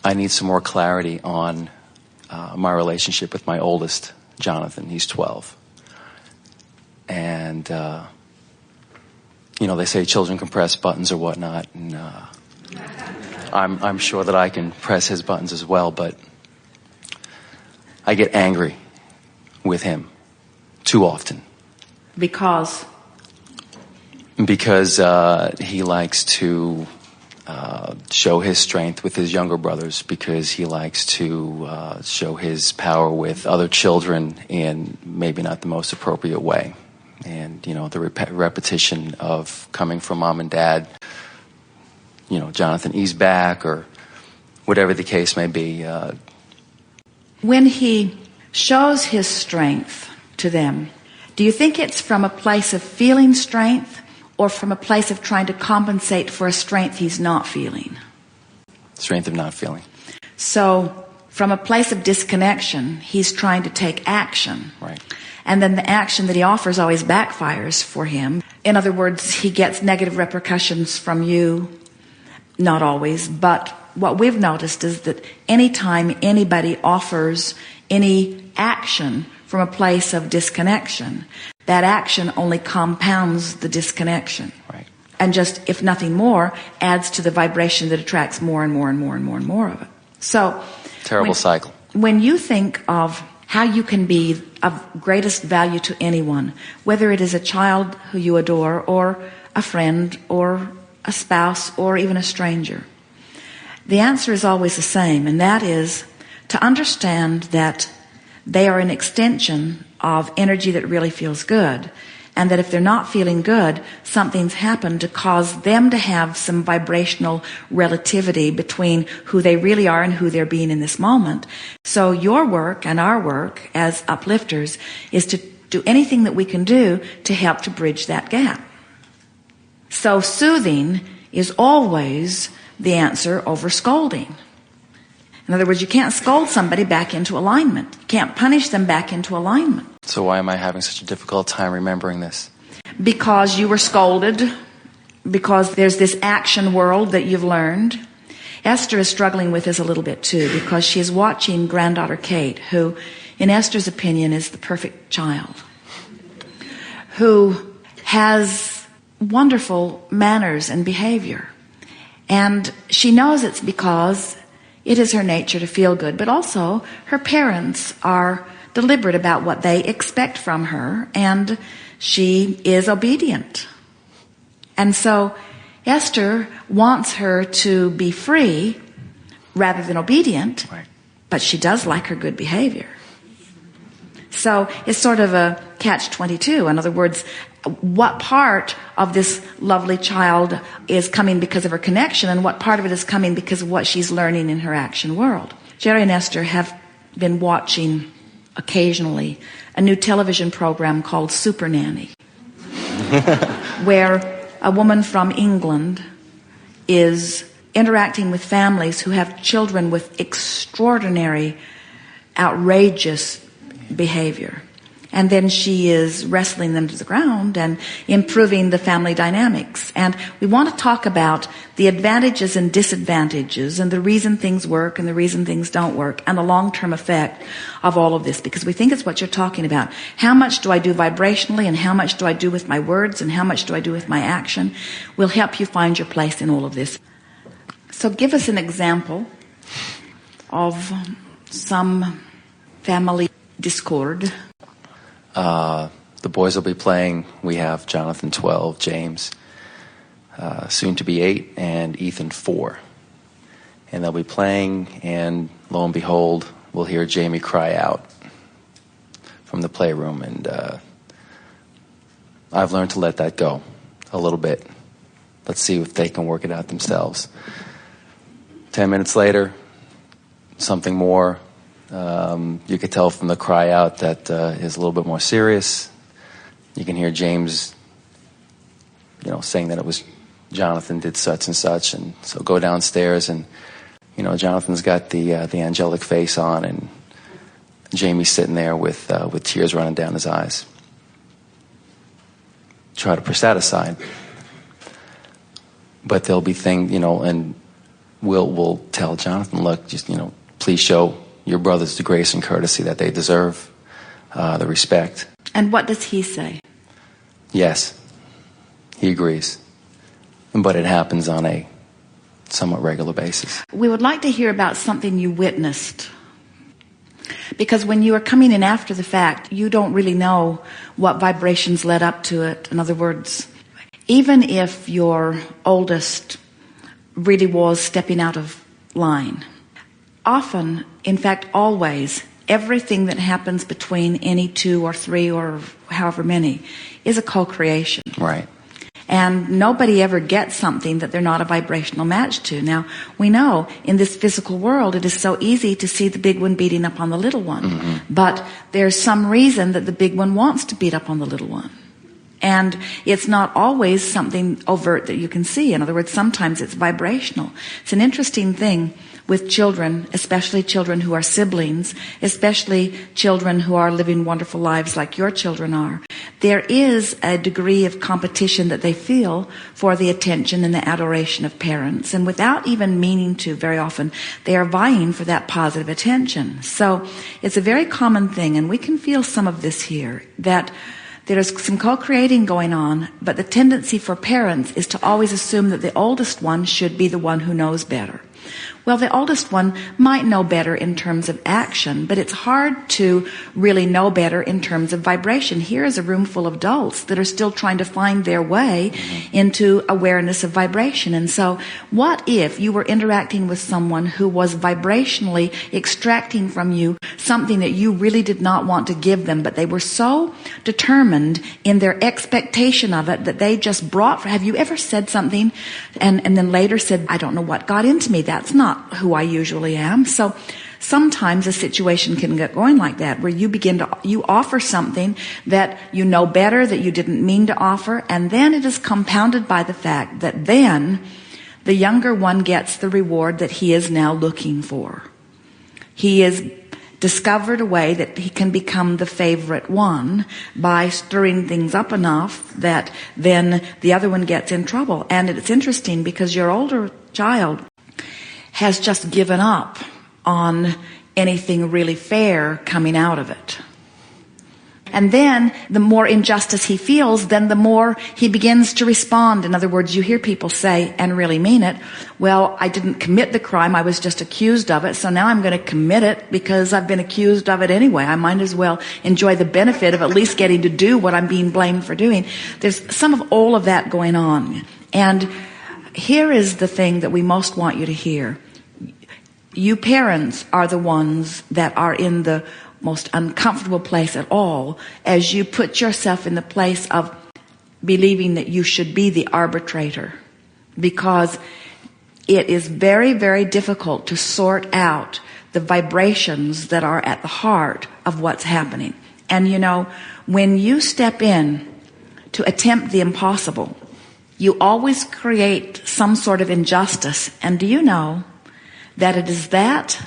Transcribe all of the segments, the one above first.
I need some more clarity on my relationship with my oldest, Jonathan. He's 12. And, they say children can press buttons or whatnot, and I'm sure that I can press his buttons as well, but I get angry with him too often. Because he likes to show his strength with his younger brothers, because he likes to show his power with other children in maybe not the most appropriate way. And, the repetition of coming from mom and dad, Jonathan, ease back, or whatever the case may be. When he shows his strength to them, do you think it's from a place of feeling strength, or from a place of trying to compensate for a strength he's not feeling? Strength of not feeling. So, from a place of disconnection, he's trying to take action. Right. And then the action that he offers always backfires for him. In other words, he gets negative repercussions from you. Not always, but what we've noticed is that anytime anybody offers any action from a place of disconnection, that action only compounds the disconnection. Right. And just, if nothing more, adds to the vibration that attracts more and more and more and more and more of it. So, terrible cycle. When you think of how you can be of greatest value to anyone, whether it is a child who you adore, or a friend, or a spouse, or even a stranger, the answer is always the same, and that is to understand that they are an extension of energy that really feels good, and that if they're not feeling good, something's happened to cause them to have some vibrational relativity between who they really are and who they're being in this moment. So your work and our work as uplifters is to do anything that we can do to help to bridge that gap. So soothing is always the answer over scolding. In other words, you can't scold somebody back into alignment. You can't punish them back into alignment. So why am I having such a difficult time remembering this? Because you were scolded, because there's this action world that you've learned. Esther is struggling with this a little bit too, because she is watching granddaughter Kate, who, in Esther's opinion, is the perfect child, who has wonderful manners and behavior. And she knows it's because it is her nature to feel good, but also her parents are deliberate about what they expect from her, and she is obedient. And so Esther wants her to be free rather than obedient, right, but she does like her good behavior. So it's sort of a catch-22. In other words, what part of this lovely child is coming because of her connection, and what part of it is coming because of what she's learning in her action world? Jerry and Esther have been watching occasionally a new television program called Super Nanny, where a woman from England is interacting with families who have children with extraordinary, outrageous behavior. And then she is wrestling them to the ground and improving the family dynamics. And we want to talk about the advantages and disadvantages, and the reason things work and the reason things don't work, and the long-term effect of all of this, because we think it's what you're talking about. How much do I do vibrationally, and how much do I do with my words, and how much do I do with my action will help you find your place in all of this. So give us an example of some family discord. The boys will be playing. We have Jonathan 12, James soon to be 8, and Ethan 4. And they'll be playing, and lo and behold, we'll hear Jamie cry out from the playroom. And I've learned to let that go a little bit. Let's see if they can work it out themselves. 10 minutes later, something more. You could tell from the cry out that is a little bit more serious. You can hear James, saying that it was Jonathan did such and such, and so go downstairs, and Jonathan's got the angelic face on, and Jamie's sitting there with tears running down his eyes. Try to push that aside, but there'll be and we'll tell Jonathan, look, just, please show your brothers the grace and courtesy that they deserve, the respect. And what does he say? Yes, he agrees. But it happens on a somewhat regular basis. We would like to hear about something you witnessed. Because when you are coming in after the fact, you don't really know what vibrations led up to it. In other words, even if your oldest really was stepping out of line, often, in fact always, everything that happens between any two or three or however many is a co-creation. Right. And nobody ever gets something that they're not a vibrational match to. Now, we know in this physical world it is so easy to see the big one beating up on the little one. Mm-hmm. But there's some reason that the big one wants to beat up on the little one. And it's not always something overt that you can see. In other words, sometimes it's vibrational. It's an interesting thing with children, especially children who are siblings, especially children who are living wonderful lives like your children are. There is a degree of competition that they feel for the attention and the adoration of parents. And without even meaning to, very often, they are vying for that positive attention. So it's a very common thing, and we can feel some of this here, that there's some co-creating going on, but the tendency for parents is to always assume that the oldest one should be the one who knows better. Well, the oldest one might know better in terms of action, but it's hard to really know better in terms of vibration. Here is a room full of adults that are still trying to find their way into awareness of vibration. And so what if you were interacting with someone who was vibrationally extracting from you something that you really did not want to give them, but they were so determined in their expectation of it that they just brought... Have you ever said something and then later said, I don't know what got into me, that's not who I usually am? So sometimes a situation can get going like that, where you offer something that you know better, that you didn't mean to offer, and then it is compounded by the fact that then the younger one gets the reward that he is now looking for. He is discovered a way that he can become the favorite one by stirring things up enough that then the other one gets in trouble. And it's interesting because your older child has just given up on anything really fair coming out of it. And then the more injustice he feels, then the more he begins to respond. In other words, you hear people say, and really mean it, well, I didn't commit the crime, I was just accused of it, so now I'm going to commit it because I've been accused of it anyway. I might as well enjoy the benefit of at least getting to do what I'm being blamed for doing. There's some of all of that going on. And here is the thing that we most want you to hear. You parents are the ones that are in the most uncomfortable place at all as you put yourself in the place of believing that you should be the arbitrator, because it is very, very difficult to sort out the vibrations that are at the heart of what's happening. And when you step in to attempt the impossible, you always create some sort of injustice. And do you know that it is that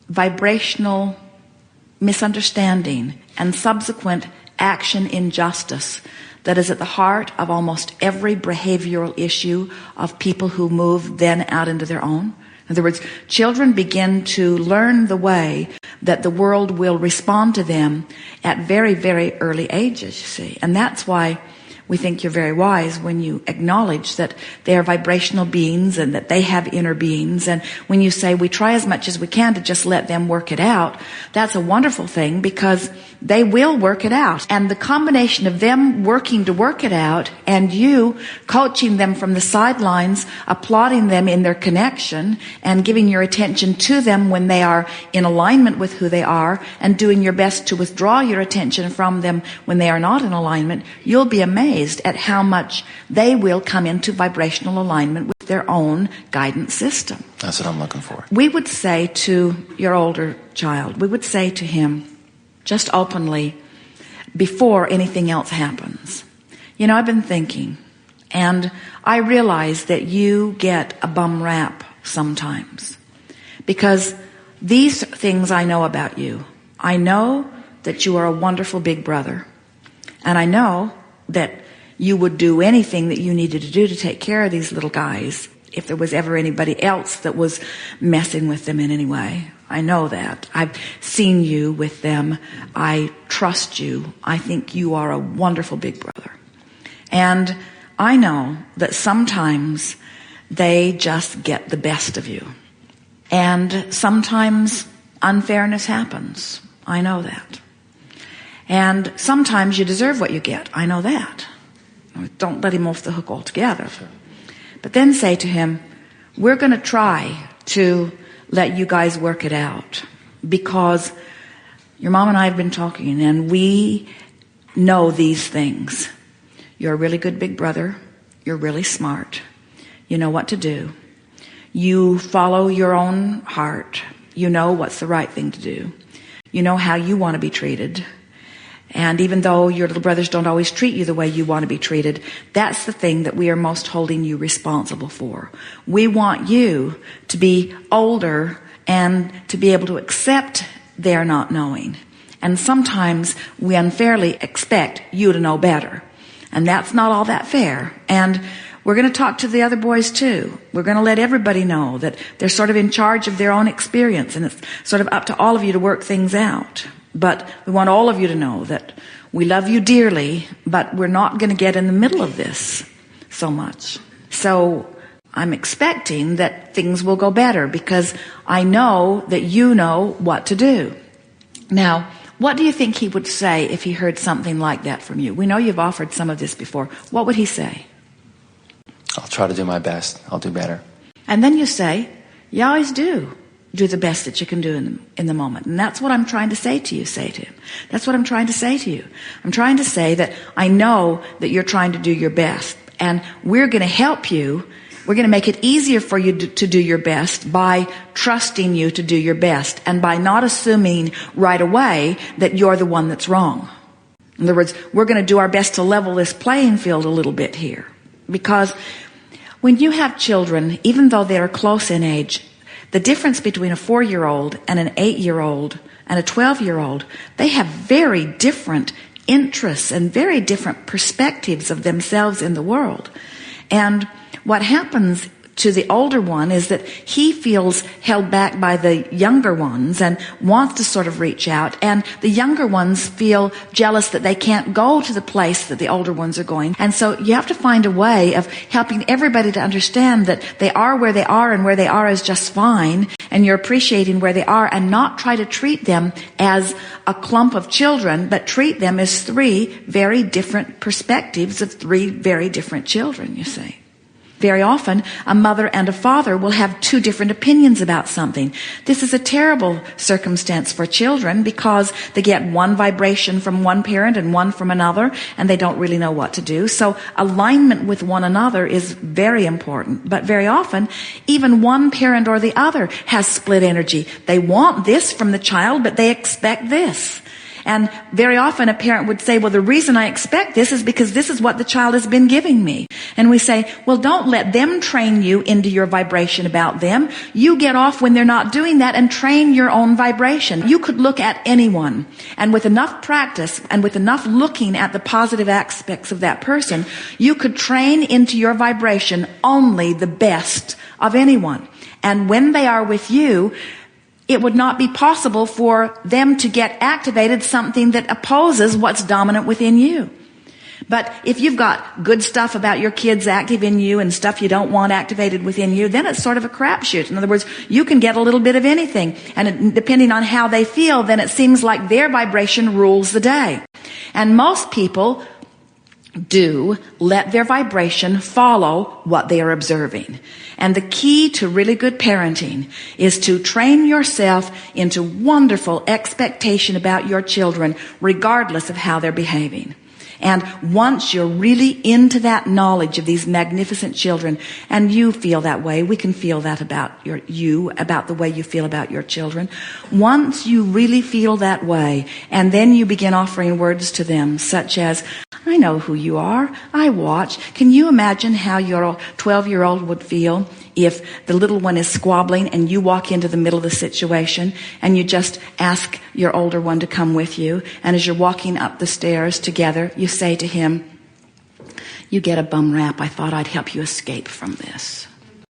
vibrational misunderstanding and subsequent action injustice that is at the heart of almost every behavioral issue of people who move then out into their own? In other words, children begin to learn the way that the world will respond to them at very, very early ages, you see. And that's why we think you're very wise when you acknowledge that they are vibrational beings and that they have inner beings. And when you say we try as much as we can to just let them work it out, that's a wonderful thing, because they will work it out. And the combination of them working to work it out and you coaching them from the sidelines, applauding them in their connection and giving your attention to them when they are in alignment with who they are, and doing your best to withdraw your attention from them when they are not in alignment, you'll be amazed at how much they will come into vibrational alignment with their own guidance system. That's what I'm looking for. We would say to your older child, we would say to him, just openly, before anything else happens, I've been thinking, and I realize that you get a bum rap sometimes, because these things I know about you. I know that you are a wonderful big brother, and I know that you would do anything that you needed to do to take care of these little guys. if there was ever anybody else that was messing with them in any way. I know that. I've seen you with them. I trust you. I think you are a wonderful big brother. And I know that sometimes they just get the best of you. And sometimes unfairness happens. I know that. And sometimes you deserve what you get. I know that. Don't let him off the hook altogether. But then say to him, we're going to try to let you guys work it out, because your mom and I have been talking and we know these things. You're a really good big brother. You're really smart. You know what to do. You follow your own heart. You know what's the right thing to do. You know how you want to be treated. And even though your little brothers don't always treat you the way you want to be treated, that's the thing that we are most holding you responsible for. We want you to be older and to be able to accept their not knowing. And sometimes we unfairly expect you to know better. And that's not all that fair. And we're going to talk to the other boys too. We're going to let everybody know that they're sort of in charge of their own experience, and it's sort of up to all of you to work things out. But we want all of you to know that we love you dearly, but we're not going to get in the middle of this so much. So I'm expecting that things will go better, because I know that you know what to do. Now, what do you think he would say if he heard something like that from you? We know you've offered some of this before. What would he say? I'll try to do my best. I'll do better. And then you say, you always do the best that you can do in the moment. And that's what I'm trying to say to you, say to him. That's what I'm trying to say to you. I'm trying to say that I know that you're trying to do your best. And we're going to help you. We're going to make it easier for you to do your best by trusting you to do your best, and by not assuming right away that you're the one that's wrong. In other words, we're going to do our best to level this playing field a little bit here. Because when you have children, even though they are close in age, the difference between a 4-year-old and an 8-year-old and a 12-year-old, they have very different interests and very different perspectives of themselves in the world. And what happens to the older one is that he feels held back by the younger ones and wants to sort of reach out, and the younger ones feel jealous that they can't go to the place that the older ones are going. And so you have to find a way of helping everybody to understand that they are where they are, and where they are is just fine, and you're appreciating where they are, and not try to treat them as a clump of children, but treat them as 3 very different perspectives of 3 very different children, you see. Very often, a mother and a father will have 2 different opinions about something. This is a terrible circumstance for children, because they get one vibration from one parent and one from another, and they don't really know what to do. So alignment with one another is very important. But very often, even one parent or the other has split energy. They want this from the child, but they expect this. And very often a parent would say, well, the reason I expect this is because this is what the child has been giving me. And we say, well, don't let them train you into your vibration about them. You get off when they're not doing that and train your own vibration. You could look at anyone, and with enough practice and with enough looking at the positive aspects of that person, you could train into your vibration only the best of anyone. And when they are with you, it would not be possible for them to get activated something that opposes what's dominant within you. But if you've got good stuff about your kids active in you and stuff you don't want activated within you, then it's sort of a crapshoot. In other words, you can get a little bit of anything. And depending on how they feel, then it seems like their vibration rules the day. And most people do let their vibration follow what they are observing. And the key to really good parenting is to train yourself into wonderful expectation about your children, regardless of how they're behaving. And once you're really into that knowledge of these magnificent children, and you feel that way, we can feel that about about the way you feel about your children. Once you really feel that way, and then you begin offering words to them, such as, I know who you are. I watch. Can you imagine how your 12-year-old would feel if the little one is squabbling and you walk into the middle of the situation and you just ask your older one to come with you, and as you're walking up the stairs together, you say to him, you get a bum rap. I thought I'd help you escape from this.